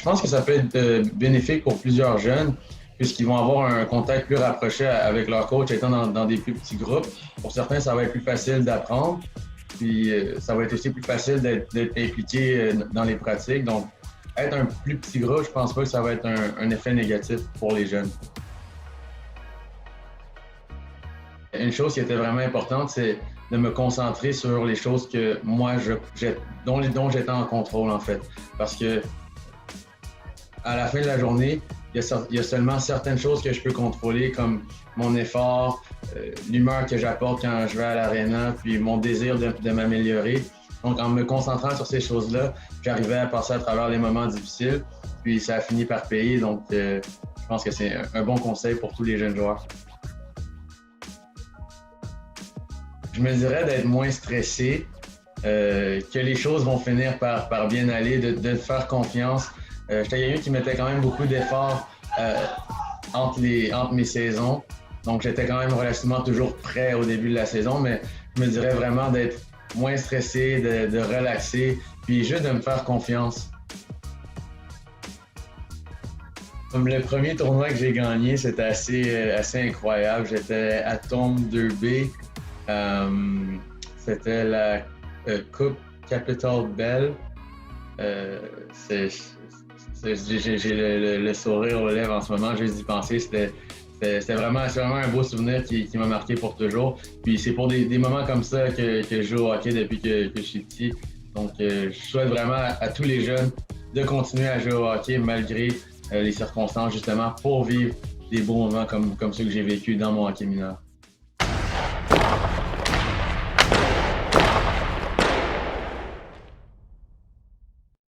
Je pense que ça peut être bénéfique pour plusieurs jeunes, puisqu'ils vont avoir un contact plus rapproché avec leur coach étant dans des plus petits groupes. Pour certains, ça va être plus facile d'apprendre, puis ça va être aussi plus facile d'être impliqué dans les pratiques. Donc, être un plus petit groupe, je pense pas que ça va être un effet négatif pour les jeunes. Une chose qui était vraiment importante, c'est de me concentrer sur les choses que moi, dont j'étais en contrôle, en fait. Parce que à la fin de la journée, il y a seulement certaines choses que je peux contrôler, comme mon effort, l'humeur que j'apporte quand je vais à l'aréna, puis mon désir de m'améliorer. Donc, en me concentrant sur ces choses-là, j'arrivais à passer à travers les moments difficiles, puis ça a fini par payer. Donc, je pense que c'est un bon conseil pour tous les jeunes joueurs. Je me dirais d'être moins stressé, que les choses vont finir par bien aller, de faire confiance. J'étais quelqu'un qui mettait quand même beaucoup d'efforts entre mes saisons. Donc, j'étais quand même relativement toujours prêt au début de la saison, mais je me dirais vraiment d'être moins stressé, de relaxer, puis juste de me faire confiance. Comme le premier tournoi que j'ai gagné, c'était assez incroyable. J'étais à Tombe 2B. C'était la Coupe Capital Bell. J'ai le sourire aux lèvres en ce moment, juste d'y penser. C'était vraiment un beau souvenir qui m'a marqué pour toujours. Puis c'est pour des moments comme ça que je joue au hockey depuis que je suis petit. Donc je souhaite vraiment à tous les jeunes de continuer à jouer au hockey malgré les circonstances, justement, pour vivre des beaux moments comme ceux que j'ai vécu dans mon hockey mineur.